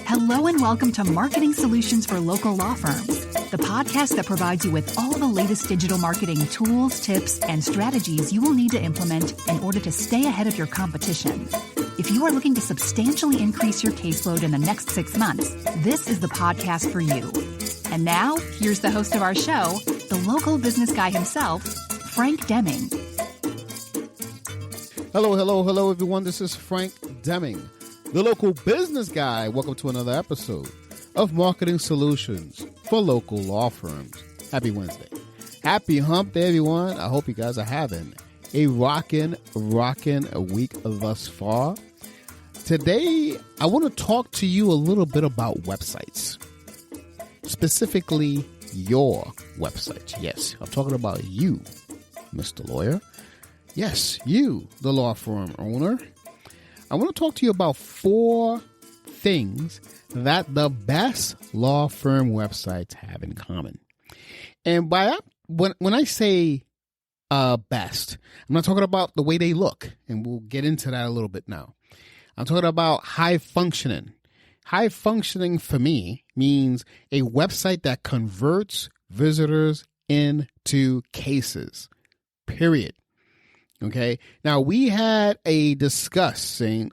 Hello and welcome to Marketing Solutions for Local Law Firms, the podcast that provides you with all the latest digital marketing tools, tips, and strategies you will need to implement in order to stay ahead of your competition. If you are looking to substantially increase your caseload in the next 6 months, this is the podcast for you. And now, here's the host of our show, the local business guy himself, Frank Deming. Hello, everyone. This is Frank Deming, the local business guy. Welcome to another episode of Marketing Solutions for Local Law Firms. Happy Wednesday. Happy hump day, everyone. I hope you guys are having a rockin' week thus far. Today, I want to talk to you a little bit about websites, specifically your website. Yes, I'm talking about you, Mr. Lawyer. Yes, you, the law firm owner. I want to talk to you about 4 things that the best law firm websites have in common. And by that, when I say best, I'm not talking about the way they look, and we'll get into that a little bit now. I'm talking about high functioning. High functioning for me means a website that converts visitors into cases, period. Okay. Now we had an episode,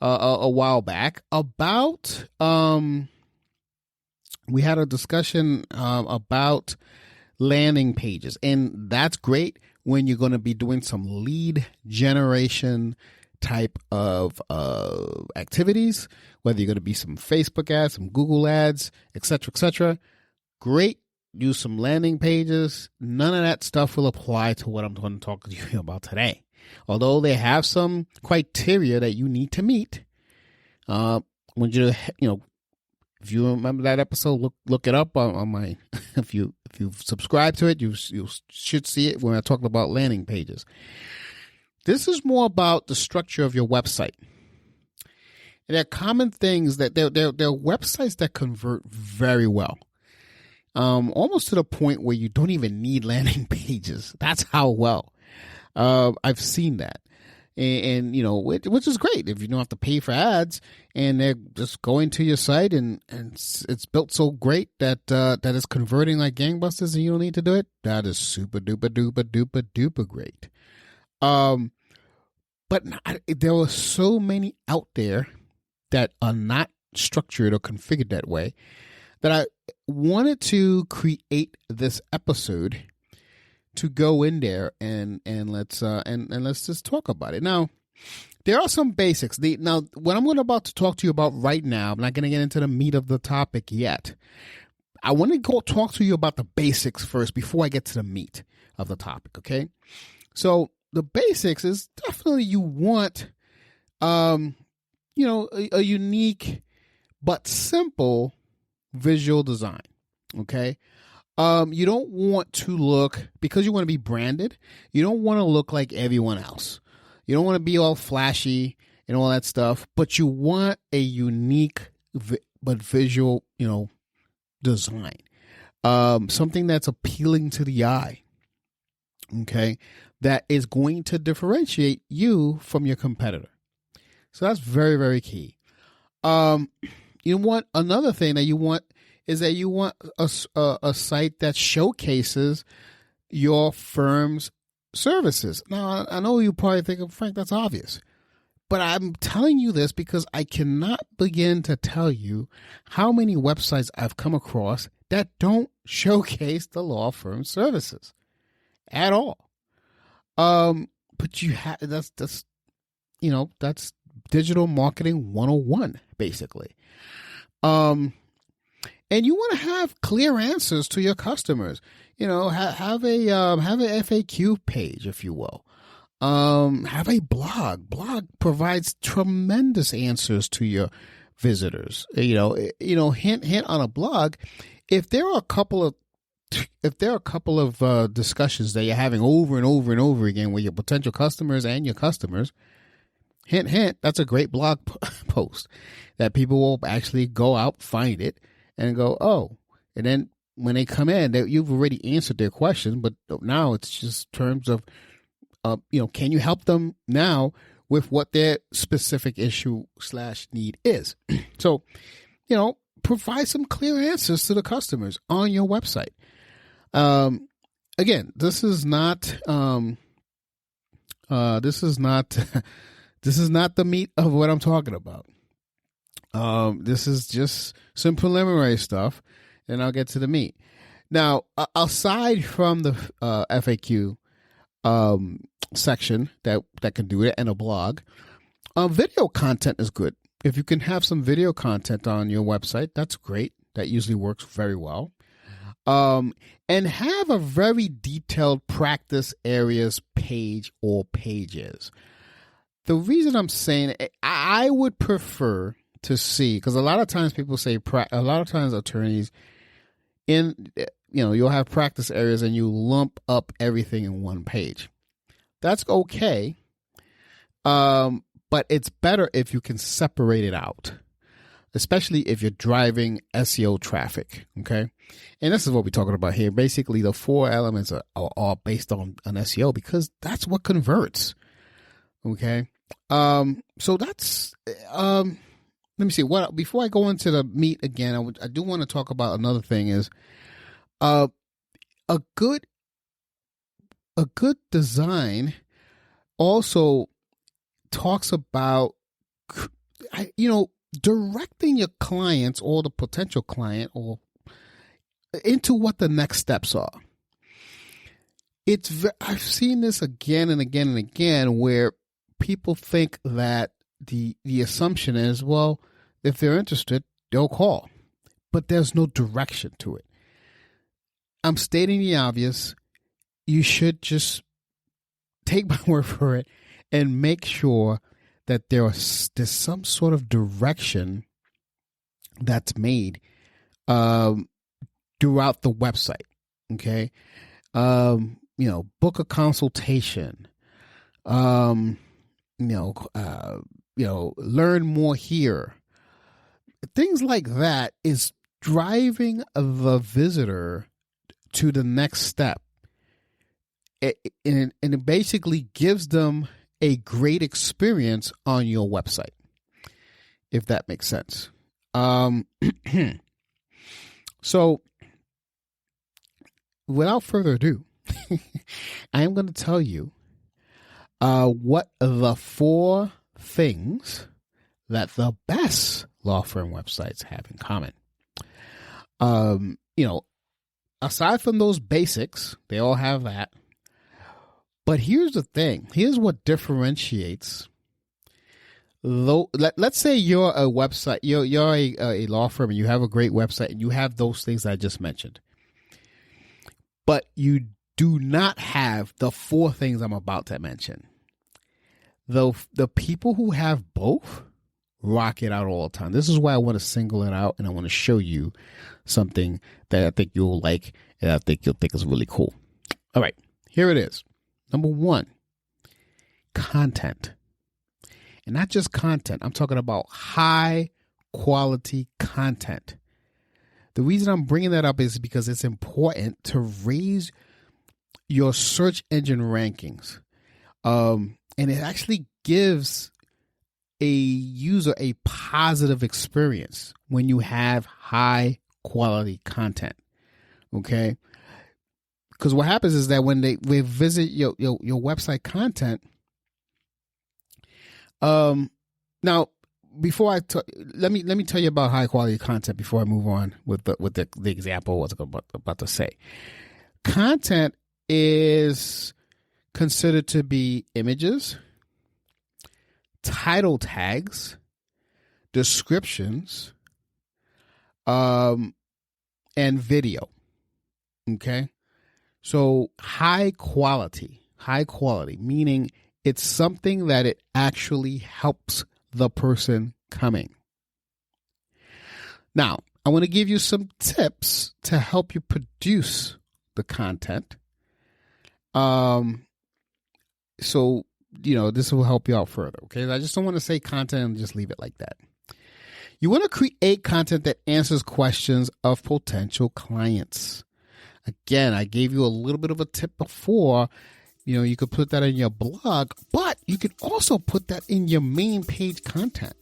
a while back about, we had a discussion, about landing pages, and that's great when you're going to be doing some lead generation type of, activities, whether you're going to be some Facebook ads, some Google ads, et cetera, great. Use some landing pages. None of that stuff will apply to what I'm going to talk to you about today. Although they have some criteria that you need to meet. If you remember that episode, look it up on my. If you subscribe to it, you should see it when I talk about landing pages. This is more about the structure of your website. And there are common things that there are websites that convert very well. Almost to the point where you don't even need landing pages. That's how well. I've seen that. And which is great if you don't have to pay for ads and they're just going to your site and it's built so great that it's converting like gangbusters and you don't need to do it. That is super duper great. But there are so many out there that are not structured or configured that way that I wanted to create this episode to go in there and let's just talk about it. Now, there are some basics. What I'm about to talk to you about right now, I'm not going to get into the meat of the topic yet. I want to go talk to you about the basics first before I get to the meat of the topic. Okay, so the basics is definitely you want, a unique but simple visual design. Okay. You don't want to look, because you want to be branded, you don't want to look like everyone else. You don't want to be all flashy and all that stuff, but you want a unique but visual, design. Something that's appealing to the eye. Okay. That is going to differentiate you from your competitor. So that's very, very key. You want another thing that you want is that you want a site that showcases your firm's services. Now, I know you probably think, Frank, that's obvious. But I'm telling you this because I cannot begin to tell you how many websites I've come across that don't showcase the law firm services at all. But you have that's digital marketing 101, basically. And you want to have clear answers to your customers. Have a FAQ page, if you will. Have a blog. Blog provides tremendous answers to your visitors. Hint on a blog. If there are a couple of discussions that you're having over and over and over again with your potential customers and your customers, Hint, hint, that's a great blog post that people will actually go out, find it, and go, oh. And then when they come in, you've already answered their question, but now it's just terms of, can you help them now with what their specific issue/need is? So, provide some clear answers to the customers on your website. Again, this is not this is not the meat of what I'm talking about. This is just some preliminary stuff, and I'll get to the meat. Now, aside from the FAQ section that can do it and a blog, video content is good. If you can have some video content on your website, that's great. That usually works very well. And have a very detailed practice areas page or pages. The reason I'm saying it, I would prefer to see, because a lot of times people say, a lot of times attorneys, you'll have practice areas and you lump up everything in one page. That's okay. But it's better if you can separate it out, especially if you're driving SEO traffic. Okay. And this is what we're talking about here. Basically, the 4 elements are all based on an SEO because that's what converts. Okay. So that's, let me see before I go into the meat again, I do want to talk about another thing is, a good design also talks about, directing your clients or the potential client or into what the next steps are. I've seen this again and again and again where people think that the assumption is, well, if they're interested, they'll call, but there's no direction to it. I'm stating the obvious. You should just take my word for it and make sure that there's some sort of direction that's made throughout the website. Okay. Book a consultation. Learn more here. Things like that is driving the visitor to the next step. And it basically gives them a great experience on your website, if that makes sense. So, without further ado, I am going to tell you what the 4 things that the best law firm websites have in common. Aside from those basics, they all have that. But here's the thing. Here's what differentiates. Let's say you're a website, you're a law firm and you have a great website and you have those things I just mentioned. But you do not have the 4 things I'm about to mention. The people who have both rock it out all the time. This is why I want to single it out and I want to show you something that I think you'll like and I think you'll think is really cool. All right, here it is. Number 1, content. And not just content. I'm talking about high quality content. The reason I'm bringing that up is because it's important to raise your search engine rankings. And it actually gives a user a positive experience when you have high quality content. Okay? Because what happens is that when they visit your website content, now before let me tell you about high quality content before I move on with the example I was about to say. Content is considered to be images, title tags, descriptions, and video. Okay. So high quality, meaning it's something that it actually helps the person coming. Now, I want to give you some tips to help you produce the content. So this will help you out further. Okay. I just don't want to say content and just leave it like that. You want to create content that answers questions of potential clients. Again, I gave you a little bit of a tip before. You could put that in your blog, but you could also put that in your main page content.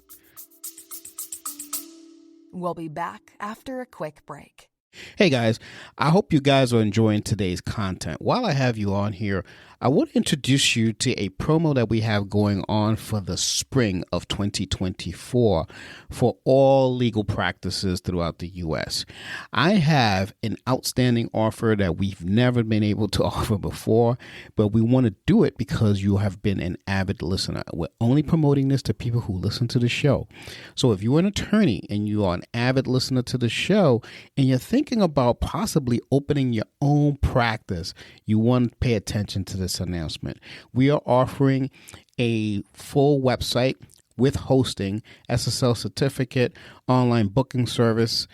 We'll be back after a quick break. Hey guys, I hope you guys are enjoying today's content. While I have you on here, I want to introduce you to a promo that we have going on for the spring of 2024 for all legal practices throughout the U.S. I have an outstanding offer that we've never been able to offer before, but we want to do it because you have been an avid listener. We're only promoting this to people who listen to the show. So if you're an attorney and you are an avid listener to the show and you're thinking about possibly opening your own practice, you want to pay attention to this announcement. We are offering a full website with hosting, SSL certificate, online booking service,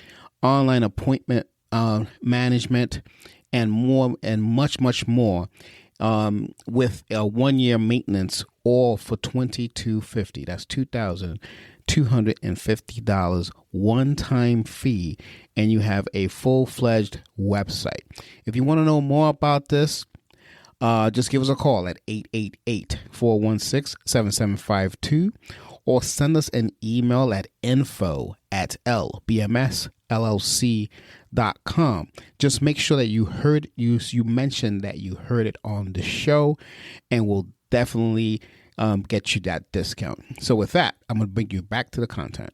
online appointment management, and more, and much, much more, with a 1-year maintenance, all for $2,250. That's $2,250 one-time fee, and you have a full-fledged website. If you want to know more about this, just give us a call at 888-416-7752 or send us an email at info@lbmsllc.com. Just make sure that you mentioned that you heard it on the show, and we'll definitely get you that discount. So with that, I'm going to bring you back to the content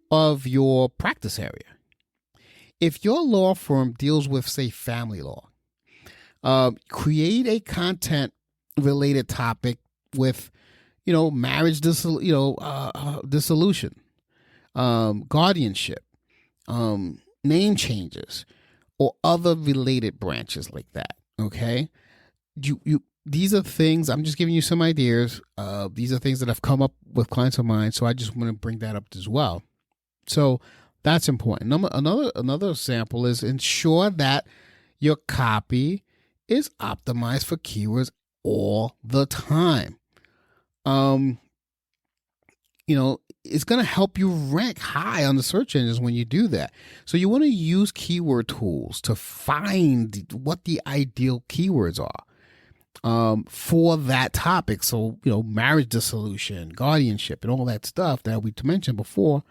of your practice area. If your law firm deals with, say, family law, create a content related topic with, marriage dissolution, guardianship, name changes, or other related branches like that. Okay. These are things, I'm just giving you some ideas. These are things that have come up with clients of mine. So I just want to bring that up as well. So that's important. Another example is ensure that your copy is optimized for keywords all the time. It's going to help you rank high on the search engines when you do that. So you want to use keyword tools to find what the ideal keywords are for that topic. So, marriage dissolution, guardianship, and all that stuff that we mentioned before.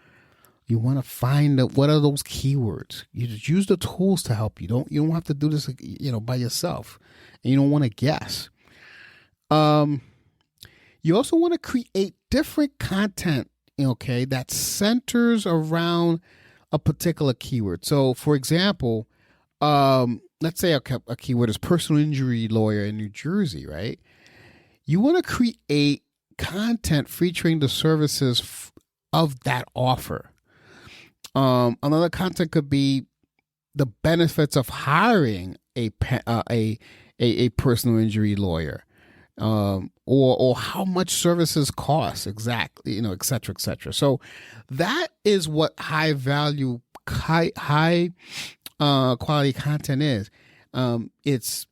You want to find out what are those keywords. You just use the tools to help you. You don't have to do this, by yourself, and you don't want to guess. You also want to create different content, that centers around a particular keyword. So, for example, let's say a keyword is personal injury lawyer in New Jersey, right? You want to create content featuring the services of that offer. Another content could be the benefits of hiring a personal injury lawyer, or how much services cost exactly, et cetera, et cetera. So that is what high value, high quality content is. It's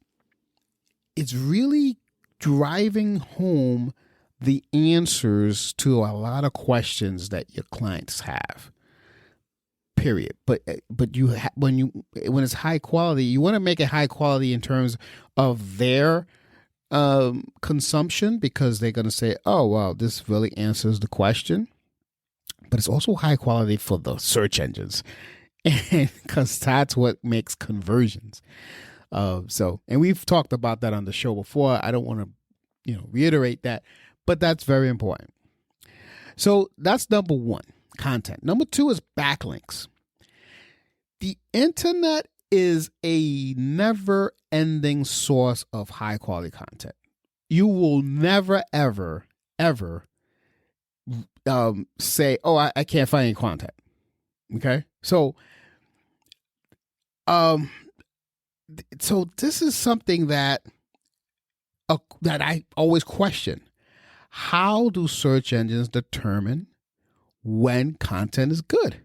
really driving home the answers to a lot of questions that your clients have. Period. But when it's high quality, you want to make it high quality in terms of their consumption, because they're going to say, oh, wow, this really answers the question. But it's also high quality for the search engines, because that's what makes conversions. And we've talked about that on the show before. I don't want to, reiterate that, but that's very important. So that's number one, content. Number two is backlinks. The internet is a never-ending source of high-quality content. You will never, ever, ever say, "Oh, I can't find any content." Okay, so this is something that I always question. How do search engines determine when content is good?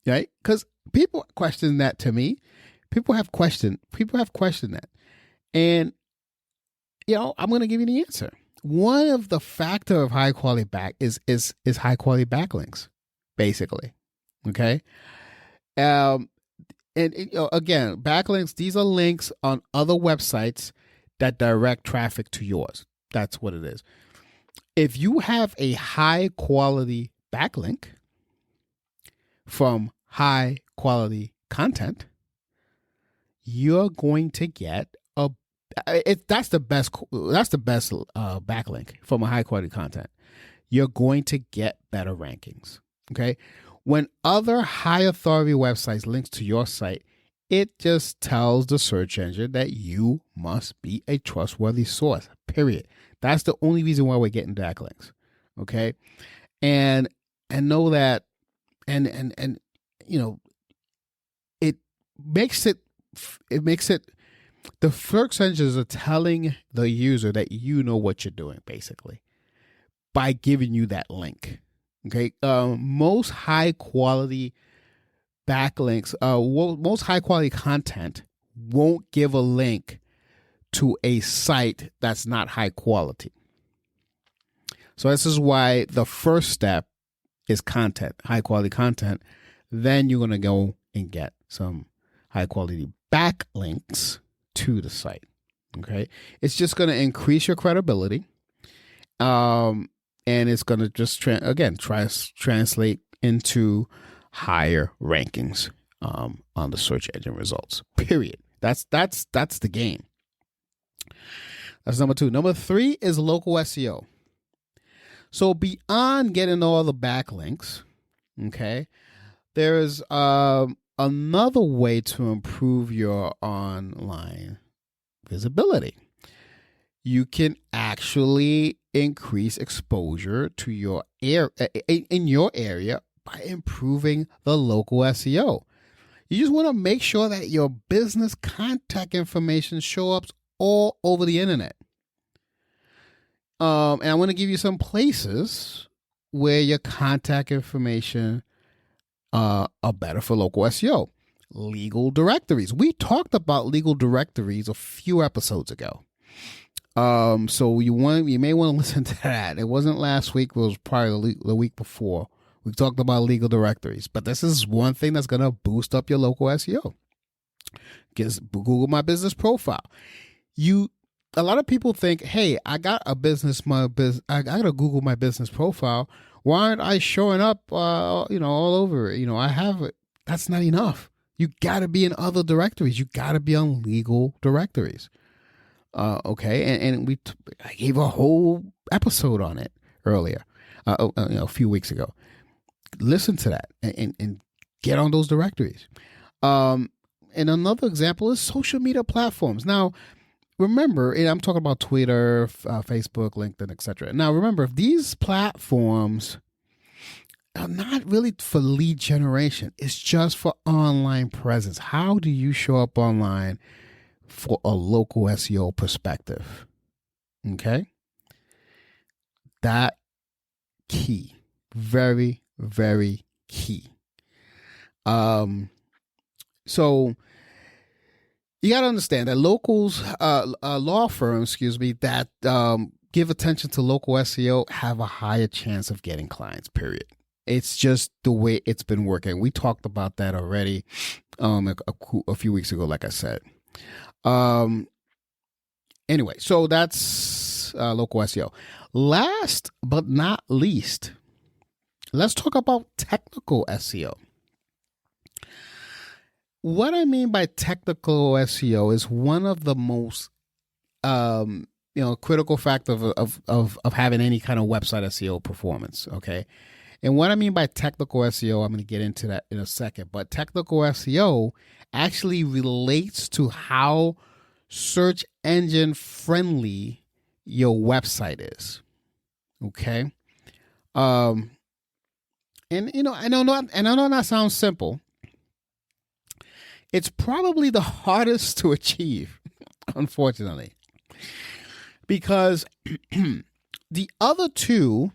Right? Because people question that to me. People have questioned that. And, I'm going to give you the answer. One of the factor of high quality is high quality backlinks, basically. Okay. And again, backlinks, these are links on other websites that direct traffic to yours. That's what it is. If you have a high quality backlink from high quality content, you're going to get that's the best backlink from a high quality content. You're going to get better rankings. Okay. When other high authority websites links to your site, it just tells the search engine that you must be a trustworthy source, period. That's the only reason why we're getting backlinks. Okay. And know that, and it makes it, the search engines are telling the user that you know what you're doing, basically, by giving you that link. Okay. Most high quality backlinks, most high quality content won't give a link to a site that's not high quality. So this is why the first step is content, high quality content. Then you're going to go and get some high quality backlinks to the site. Okay. It's just going to increase your credibility. And it's going to just translate into higher rankings on the search engine results. Period. That's the game. That's number 2. Number 3 is local SEO. So beyond getting all the backlinks, okay, there is another way to improve your online visibility. You can actually increase exposure to your in your area by improving the local SEO. You just want to make sure that your business contact information show up all over the internet. And I want to give you some places where your contact information are better for local SEO. Legal directories. We talked about legal directories a few episodes ago. So you may want to listen to that. It wasn't last week, it was probably the week before. We talked about legal directories, but this is one thing that's going to boost up your local SEO. Just Google My Business Profile. A lot of people think, hey, I got I got to Google My Business Profile. Why aren't I showing up, all over it? I have it. That's not enough. You got to be in other directories. You got to be on legal directories. Okay. And I gave a whole episode on it earlier, a few weeks ago. Listen to that and get on those directories. And another example is social media platforms. Now, remember, and I'm talking about Twitter, Facebook, LinkedIn, etc. Now, remember, these platforms are not really for lead generation. It's just for online presence. How do you show up online for a local SEO perspective? Okay. That key. Very, very key. So you got to understand that law firms, that give attention to local SEO have a higher chance of getting clients, period. It's just the way it's been working. We talked about that already a few weeks ago, like I said. Anyway, so that's local SEO. Last but not least, let's talk about technical SEO. What I mean by technical SEO is one of the most critical factor of having any kind of website SEO performance. Okay. And what I mean by technical SEO, I'm going to get into that in a second, but technical SEO actually relates to how search engine friendly your website is. Okay. I know that sounds simple. It's probably the hardest to achieve, unfortunately, because the other three,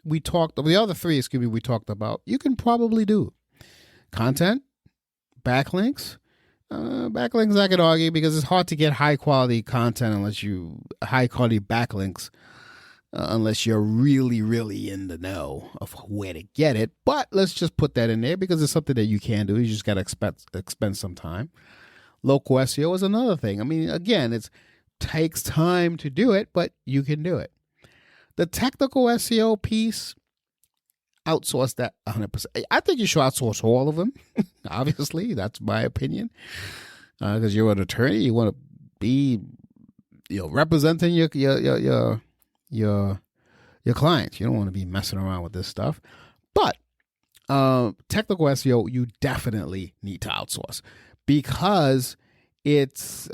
we talked about, you can probably do content, backlinks, Backlinks, I could argue, because it's hard to get high quality content high quality backlinks unless you're really, really in the know of where to get it. But let's just put that in there because it's something that you can do. You just got to expend some time. Local SEO is another thing. I mean, again, it takes time to do it, but you can do it. The technical SEO piece, outsource that 100%. I think you should outsource all of them. Obviously, that's my opinion. Because you're an attorney, you want to be, representing your clients. You don't want to be messing around with this stuff. But technical SEO, you definitely need to outsource because it's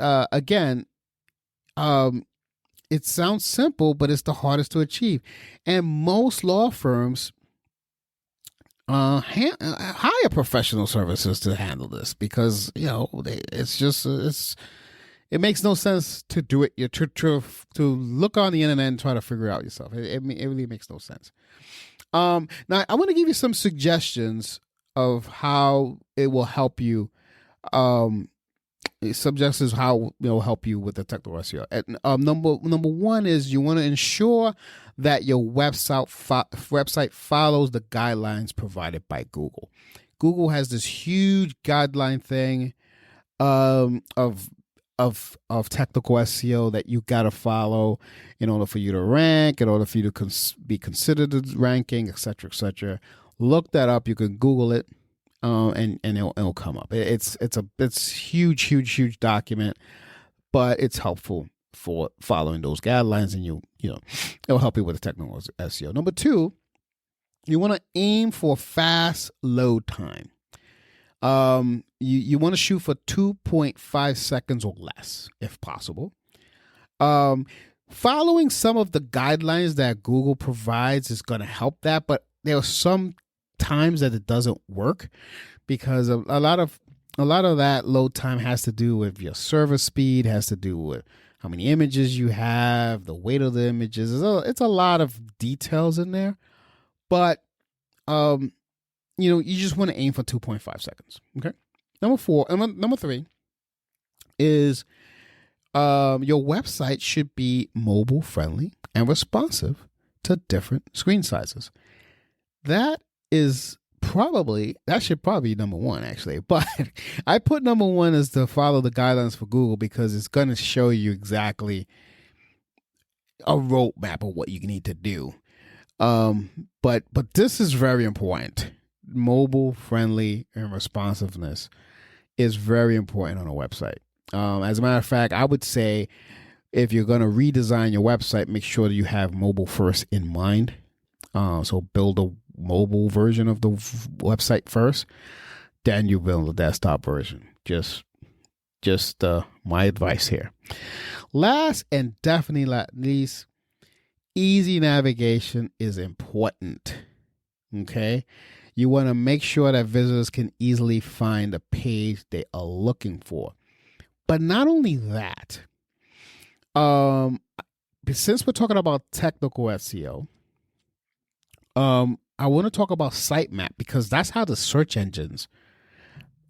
it sounds simple, but it's the hardest to achieve. And most law firms hire professional services to handle this because it makes no sense to do it. To look on the internet and try to figure it out yourself. It really makes no sense. Now I want to give you some suggestions of how it will help you. Suggestions how help you with the technical SEO. Number one is you want to ensure that your website follows the guidelines provided by Google. Google has this huge guideline thing of technical SEO that you got to follow in order for you to rank, in order for you to be considered ranking, etc., etc. Look that up. You can Google it. And it'll come up. It's huge document, but it's helpful for following those guidelines, and it'll help you with the technical SEO. Number two, you want to aim for fast load time. You want to shoot for 2.5 seconds or less, if possible. Following some of the guidelines that Google provides is going to help that, but there are some times that it doesn't work because a lot of that load time has to do with your server speed, has to do with how many images you have, the weight of the images. It's a lot of details in there, but you just want to aim for 2.5 seconds. Okay. Number three is your website should be mobile friendly and responsive to different screen sizes. That should probably be number one, actually. But I put number one as to follow the guidelines for Google because it's going to show you exactly a roadmap of what you need to do. But this is very important. Mobile friendly and responsiveness is very important on a website. As a matter of fact, I would say if you're going to redesign your website, make sure that you have mobile first in mind. So build a mobile version of the website first, then you build a desktop version. Just my advice here. Last and definitely not least, easy navigation is important. Okay, you want to make sure that visitors can easily find the page they are looking for. But not only that, since we're talking about technical SEO, I want to talk about sitemap because that's how the search engines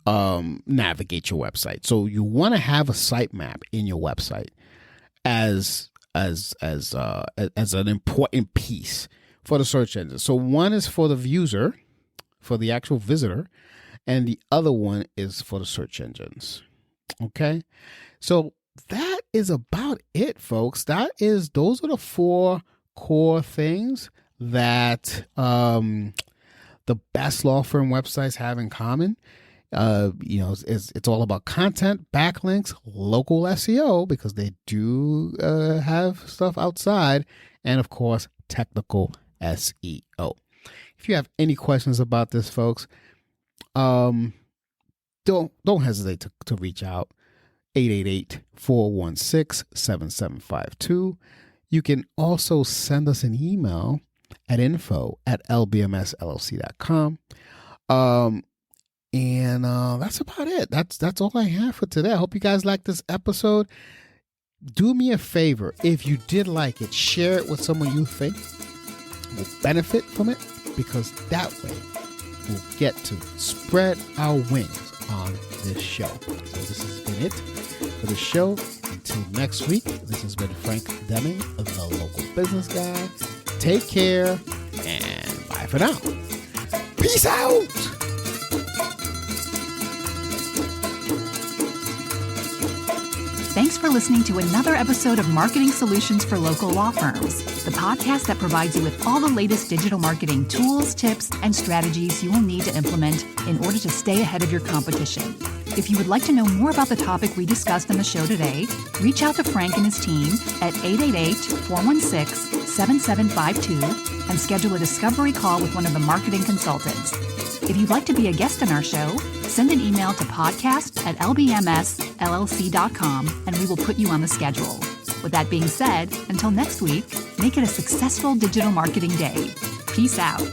navigate your website. So you want to have a sitemap in your website as an important piece for the search engine. So one is for the user, for the actual visitor, and the other one is for the search engines. Okay, so that is about it, folks. Those are the four core things that the best law firm websites have in common. It's all about content, backlinks, local SEO, because they do have stuff outside, and of course, technical SEO. If you have any questions about this, folks, don't hesitate to reach out. 888-416-7752. You can also send us an email at info@lbmsllc.com. And that's about it. That's all I have for today. I hope you guys like this episode. Do me a favor. If you did like it, share it with someone you think will benefit from it, because that way we'll get to spread our wings on this show. So this has been it for the show. Until next week, this has been Frank Deming, the local business guy. Take care and bye for now. Peace out. Thanks for listening to another episode of Marketing Solutions for Local Law Firms, the podcast that provides you with all the latest digital marketing tools, tips, and strategies you will need to implement in order to stay ahead of your competition. If you would like to know more about the topic we discussed on the show today, reach out to Frank and his team at 888-416-7752 and schedule a discovery call with one of the marketing consultants. If you'd like to be a guest on our show, send an email to podcast@lbmsllc.com and we will put you on the schedule. With that being said, until next week, make it a successful digital marketing day. Peace out.